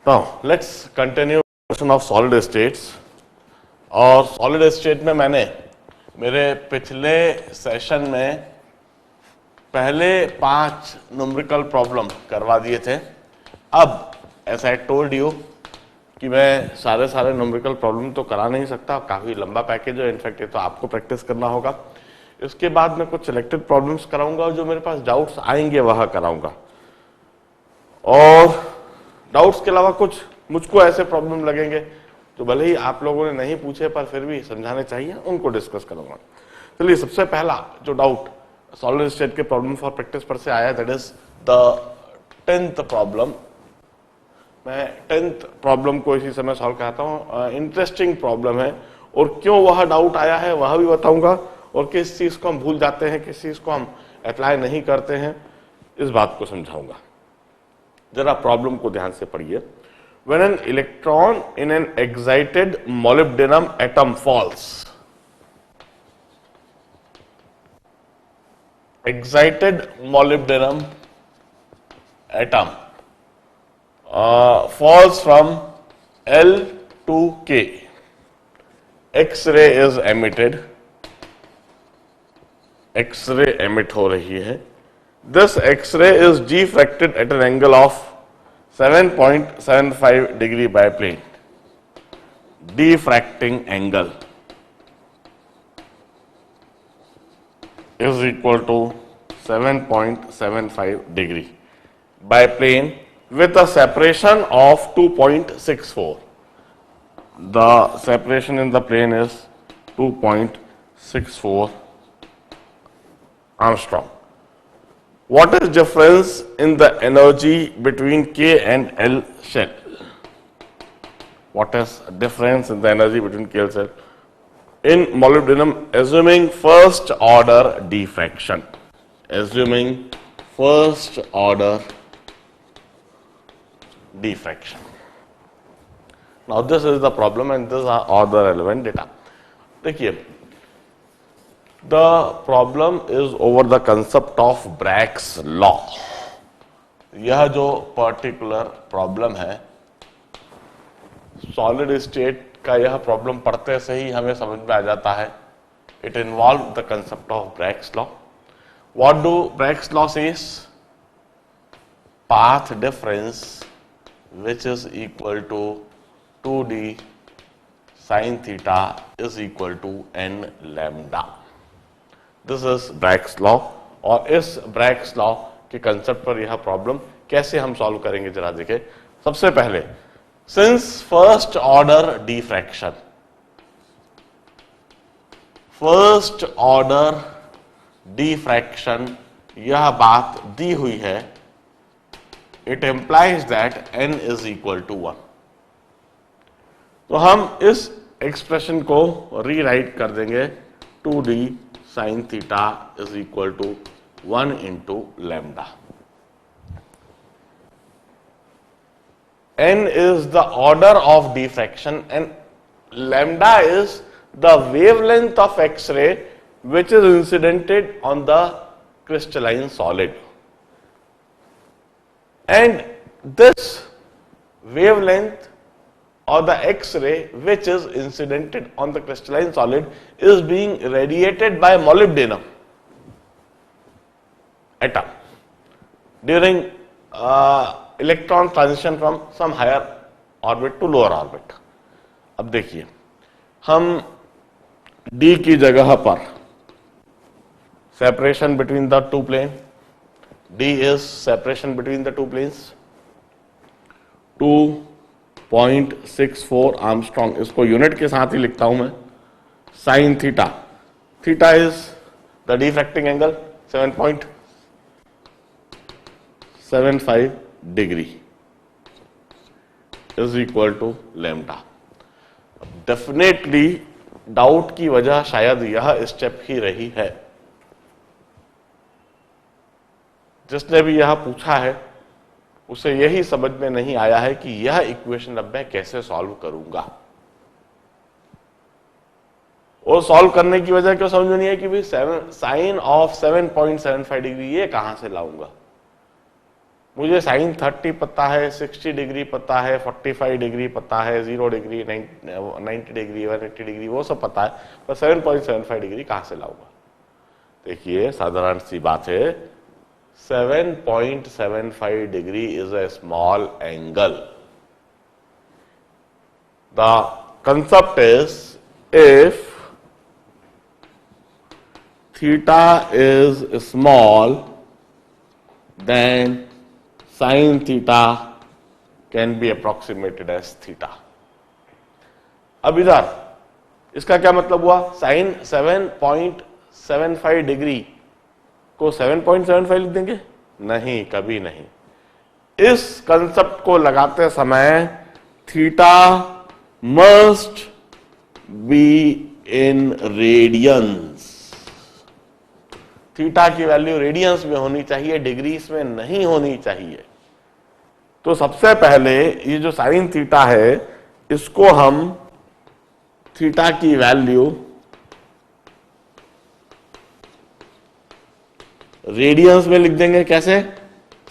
Now let's continue question of solid states. और solid state में मैंने मेरे पिछले सेशन में पहले 5 न्यूमेरिकल प्रॉब्लम करवा दिए थे. अब एज आई टोल्ड यू कि मैं सारे न्यूमेरिकल प्रॉब्लम तो करा नहीं सकता, काफ़ी लंबा पैकेज है, इनफैक्ट ये तो आपको प्रैक्टिस करना होगा. इसके बाद मैं कुछ सिलेक्टेड प्रॉब्लम्स कराऊंगा और जो मेरे पास डाउट्स आएंगे वह कराऊंगा. और डाउट्स के अलावा कुछ मुझको ऐसे प्रॉब्लम लगेंगे जो भले ही आप लोगों ने नहीं पूछे पर फिर भी समझाने चाहिए, उनको डिस्कस करूंगा. चलिए, सबसे पहला जो डाउट सॉलिड स्टेट के प्रॉब्लम फॉर प्रैक्टिस पर से आया, that is the 10th problem. मैं 10th प्रॉब्लम को इसी समय सॉल्व कराता हूँ. इंटरेस्टिंग प्रॉब्लम है और क्यों वह डाउट आया है वह भी बताऊंगा, और किस चीज को हम भूल जाते हैं, किस चीज को हम अप्लाई नहीं करते हैं, इस बात को समझाऊंगा. जरा प्रॉब्लम को ध्यान से पढ़िए. When an electron in an excited molybdenum atom falls, excited molybdenum atom falls from L to K, X-ray is emitted, X-ray emit हो रही है. This X-ray is diffracted at an angle of 7.75 degree by plane. Diffracting angle is equal to 7.75 degree by plane with a separation of 2.64. The separation in the plane is 2.64 Armstrong. What is difference in the energy between K and L shell? What is difference in the energy between K and L shell in molybdenum, assuming first order diffraction? Assuming first order diffraction. Now this is the problem and these are all the relevant data. देखिए, the problem is over the concept of Bragg's law. यह जो particular problem है, solid state का यह problem पढ़ते से ही हमें समझ में आ जाता है. It involve the concept of Bragg's law. What do Bragg's law says? Path difference which is equal to 2d sin theta is equal to n lambda. This is Bragg's law. और इस Bragg's law के concept पर यह problem कैसे हम solve करेंगे जरा देखिए. सबसे पहले, since first order diffraction, first order diffraction यह बात दी हुई है, it implies that n is equal to 1. तो हम इस एक्सप्रेशन को रीराइट कर देंगे 2d sin theta is equal to 1 into lambda. N is the order of diffraction and lambda is the wavelength of X-ray which is incidented on the crystalline solid. And this wavelength or the X-ray which is incidented on the crystalline solid is being radiated by molybdenum atom during electron transition from some higher orbit to lower orbit. अब देखिए, हम D की जगह पर separation between the two plane, D is separation between the two planes, 2.64 angstrom, इसको unit के साथ ही लिखता हूं मैं. Sine theta, theta is the diffracting angle 7.75 degree is equal to lambda. Definitely doubt की वजह शायद यह स्टेप ही रही है. जिसने भी यह पूछा है उसे यही समझ में नहीं आया है कि यह इक्वेशन अब मैं कैसे सॉल्व करूंगा. और सॉल्व करने की वजह क्यों समझ में नहीं है कि भाई साइन ऑफ 7.75 डिग्री ये कहां से लाऊंगा. मुझे साइन 30 पता है, 60 डिग्री पता है, 45 डिग्री पता है, 0 डिग्री, 90 डिग्री, 180 डिग्री, वो सब पता है, पर 7.75 डिग्री कहां से लाऊंगा? देखिए साधारण सी बात है, 7.75 degree is a small angle. The concept is, if theta is small, then sin theta can be approximated as theta. अब इधर इसका क्या मतलब हुआ? साइन 7.75 डिग्री को 7.75 लिख देंगे? नहीं, कभी नहीं. इस कंसेप्ट को लगाते समय theta must be in radians. Theta की वैल्यू रेडियंस में होनी चाहिए, डिग्रीज में नहीं होनी चाहिए. तो सबसे पहले ये जो साइन थीटा है, इसको हम थीटा की वैल्यू रेडियंस में लिख देंगे. कैसे?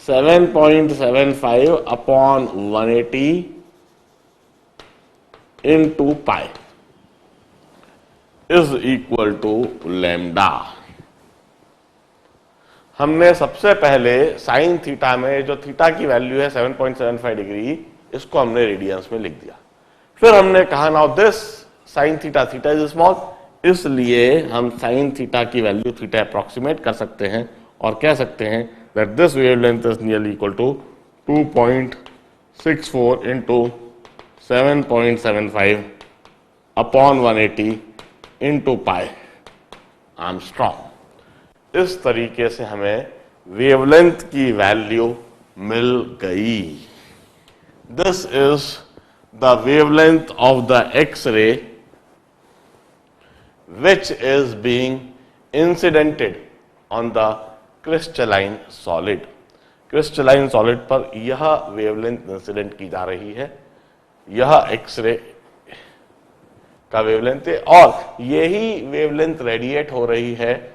7.75 upon 180 into pi is equal to lambda. हमने सबसे पहले साइन थीटा में जो थीटा की वैल्यू है 7.75 डिग्री, इसको हमने रेडियंस में लिख दिया. फिर हमने कहा now this sine theta, theta is small, इसलिए हम साइन थीटा की वैल्यू थीटा अप्रोक्सीमेट कर सकते हैं और कह सकते हैं that this wavelength is nearly equal to 2.64 into 7.75 upon 180 into pi angstrom. इस तरीके से हमें वेवलेंथ की वैल्यू मिल गई. This is the wavelength of the X-ray which is being incidented on the crystalline solid. Crystalline solid पर यह wavelength incident की जा रही है. यह एक्सरे का वेवलेंथ है और यही वेवलेंथ रेडिएट हो रही है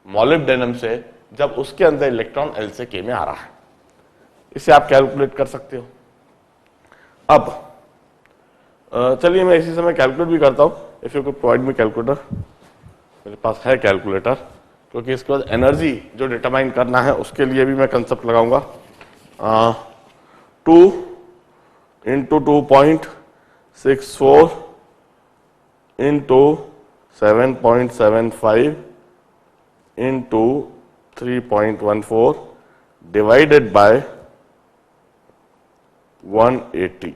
मॉलिब्डेनम से जब उसके अंदर इलेक्ट्रॉन L से K में आ रहा है. इसे आप कैलकुलेट कर सकते हो. अब चलिए मैं इसी समय कैलकुलेट भी करता हूं. If you could provide me calculator. मेरे पास है कैलकुलेटर, क्योंकि इसके बाद एनर्जी जो डिटरमाइन करना है उसके लिए भी मैं कंसेप्ट लगाऊंगा. 2 into 2.64 into 7.75 into 3.14 divided by 180.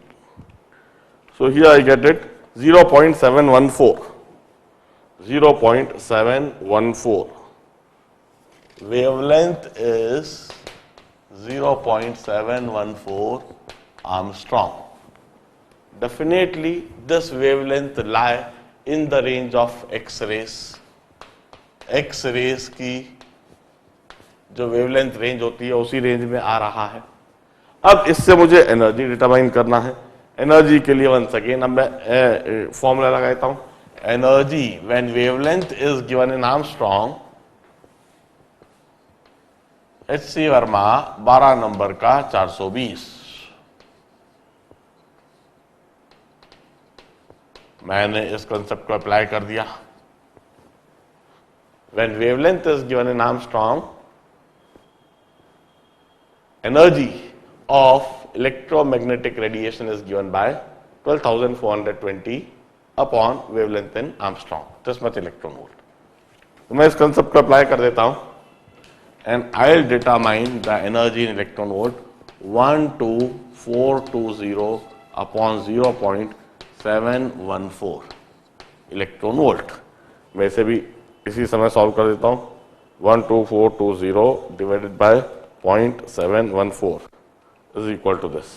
So here I get it 0.714. 0.714. Wavelength is 0.714 Armstrong. Definitely this wavelength lie in the range of X-rays. X-rays की जो वेवलेंथ रेंज होती है उसी रेंज में आ रहा है. अब इससे मुझे एनर्जी डिटरमाइन करना है. एनर्जी के लिए वंस अगेन अब मैं फॉर्मूला लगाता हूं. Energy when wavelength is given in Armstrong, H.C. Verma 12 number का 420. मैंने इस कंसेप्ट को अप्लाई कर दिया. When wavelength is given in Armstrong, energy of electromagnetic radiation is given by 12,420 upon wavelength in Armstrong. This much electron volt. तो मैं इस concept को अप्लाई कर देता हूं. And I'll determine the energy in electron volt 12420 upon 0.714 electron volt. मैं इसे भी इसी समय सॉल्व कर देता हूं. 12420 divided by 0.714 is equal to this.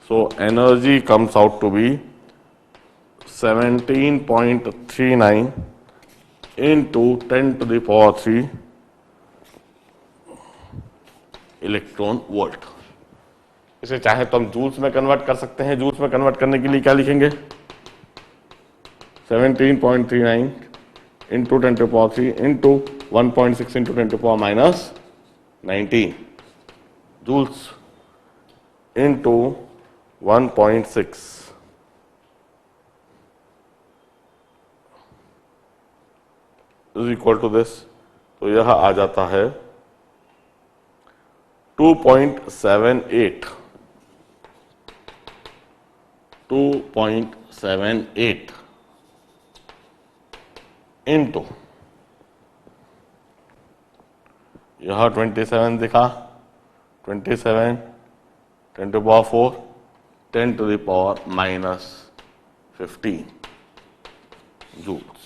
So energy comes out to be 17.39 into 10 to the power 3 electron volt. इसे चाहे तो हम जूल्स में कन्वर्ट कर सकते हैं. जूल्स में कन्वर्ट करने के लिए क्या लिखेंगे? 17.39 into 10 to the power 3 into 1.6 into 10 to the power minus 19 joules into 1.6 is equal to this, तो यह आ जाता है 2.78 इंटू यह 27 दिखा, 27 10 to power 4 10 to the power -15 joules.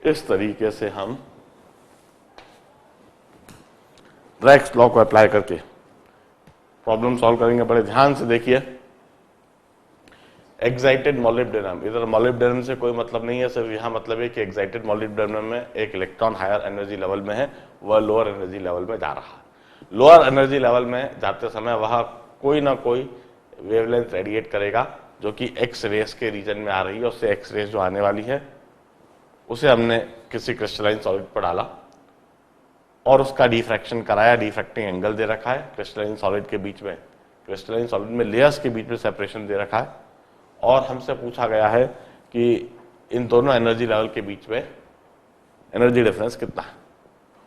इस तरीके से हम ड्रैक्स लॉ को अप्लाई करके प्रॉब्लम सॉल्व करेंगे। बड़े ध्यान से देखिए, एक्साइटेड मॉलिब्डेनम, इधर मॉलिब्डेनम से कोई मतलब नहीं है, सिर्फ यहां मतलब है कि एक्साइटेड मॉलिब्डेनम में एक इलेक्ट्रॉन हायर एनर्जी लेवल में है, वह लोअर एनर्जी लेवल में जा रहा है। लोअर एनर्जी लेवल में जाते समय वह कोई ना कोई वेवलेंथ रेडिएट करेगा जो कि एक्स रेस के रीजन में आ रही है। उससे एक्स रेस जो आने वाली है उसे हमने किसी क्रिस्टलाइन सॉलिड पर डाला और उसका डिफ्रैक्शन कराया। डिफ्रैक्टिंग एंगल दे रखा है क्रिस्टलाइन सॉलिड के बीच में, क्रिस्टलाइन सॉलिड में लेयर्स के बीच में सेपरेशन दे रखा है, और हमसे पूछा गया है कि इन दोनों एनर्जी लेवल के बीच में एनर्जी डिफरेंस कितना है,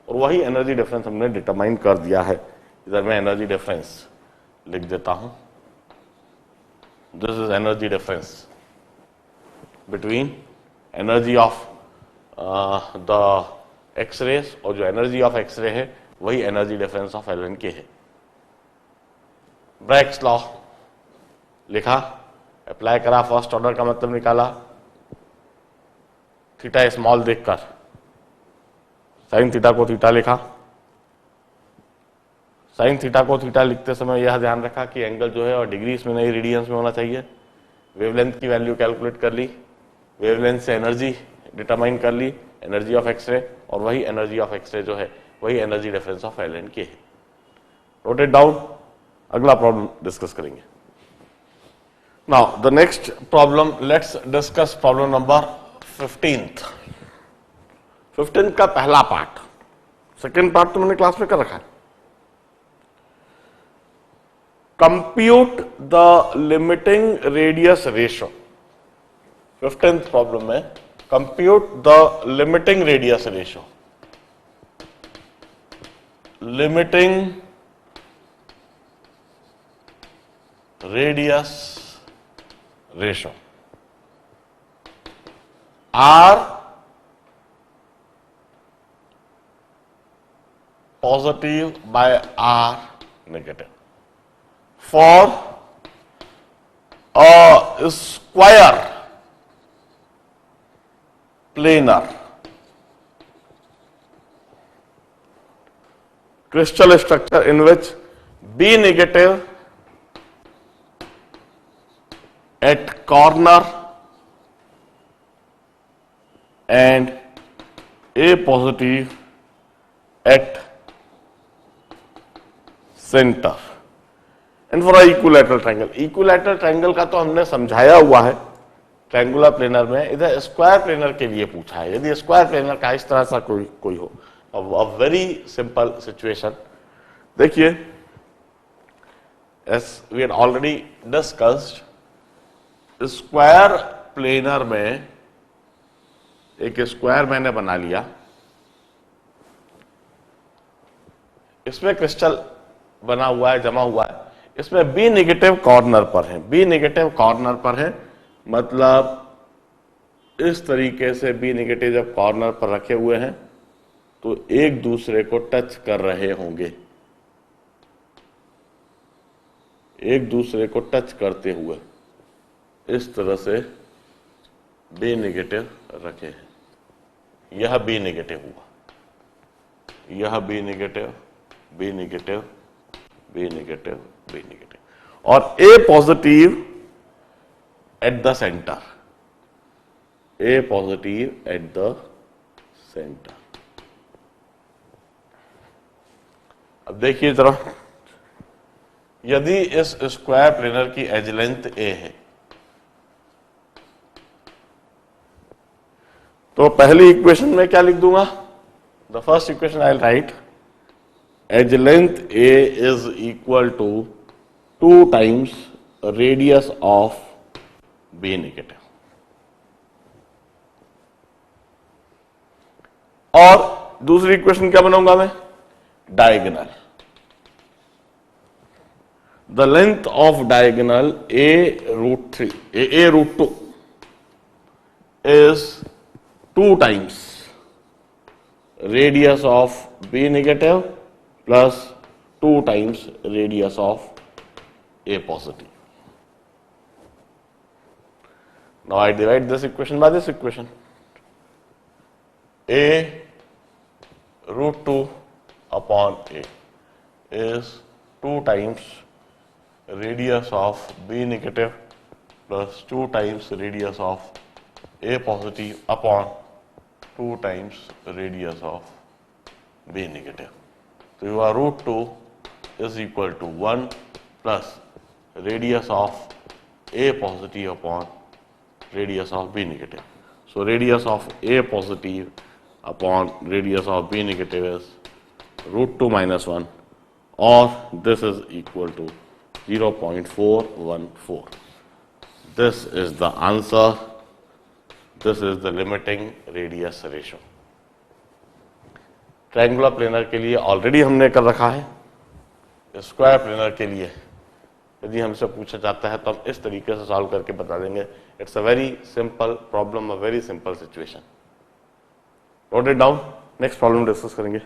और वही एनर्जी डिफरेंस हमने डिटरमाइन कर दिया है। इधर मैं एनर्जी डिफरेंस लिख देता हूं, this is energy difference between energy of the X-rays, और जो एनर्जी ऑफ एक्सरे है वही energy difference of L N K है। ब्रैग्स लॉ लिखा, अप्लाई करा, फर्स्ट ऑर्डर का मतलब निकाला, थीटा स्मॉल देखकर साइन थीटा को थीटा लिखा। साइन थीटा को थीटा लिखते समय यह ध्यान रखा कि एंगल जो है और डिग्रीज में नहीं रेडियंस में होना चाहिए। वेवलेंथ की वैल्यू कैलकुलेट कर ली, वेवलेंथ से एनर्जी डिटरमाइन कर ली, एनर्जी ऑफ एक्सरे, और वही एनर्जी ऑफ एक्सरे जो है वही energy difference of L N K है। नोट इट डाउन, अगला प्रॉब्लम डिस्कस करेंगे। Now the next problem, let's discuss problem number 15th। 15th का पहला पार्ट, सेकेंड पार्ट तो मैंने क्लास में कर रखा है। Compute the limiting radius ratio. 15th problem में compute the limiting radius ratio, limiting radius ratio R positive by R negative for a square planar crystal structure in which B negative at corner and A positive at center and for a equilateral triangle। equilateral triangle का तो हमने समझाया हुआ है triangular planar में, इधर square planar के लिए पूछा है। यदि स्क्वायर प्लेनर का इस तरह सा कोई हो, अ वेरी सिंपल सिचुएशन। देखिए, as we had already discussed, square planar में एक स्क्वायर मैंने बना लिया, इसमें क्रिस्टल बना हुआ है, जमा हुआ है, इसमें बी नेगेटिव कॉर्नर पर है। बी नेगेटिव कॉर्नर पर है मतलब इस तरीके से बी नेगेटिव जब कॉर्नर पर रखे हुए हैं तो एक दूसरे को टच कर रहे होंगे, एक दूसरे को टच करते हुए इस तरह से बी नेगेटिव रखे हैं। यह बी नेगेटिव हुआ, यह B negative, B negative, B negative, B negative, और A positive at the centre, A positive at the centre. अब देखिए जरा, यदि इस स्क्वायर प्लेनर की एज लेंथ ए है तो पहली इक्वेशन में क्या लिख दूंगा, The first equation I'll write, edge length A is equal to 2 times radius of B negative. और दूसरी इक्वेशन क्या बनाऊंगा मैं? Diagonal. The length of diagonal A root 3, A root 2 is 2 times radius of B negative plus 2 times radius of A positive. Now I divide this equation by this equation. A root 2 upon A is 2 times radius of B negative plus 2 times radius of A positive upon 2 times radius of B negative. So your root 2 is equal to 1 plus radius of A positive upon radius of B negative. So radius of A positive upon radius of B negative is root 2 minus 1, or this is equal to 0.414. This is the answer. This is the limiting radius ratio. Triangular planar के लिए already हमने कर रखा है. Square planar के लिए यदि हमसे पूछा जाता है तो हम इस तरीके से सॉल्व करके बता देंगे. It's a very simple problem, a very simple situation. Note it down. Next problem discuss करेंगे.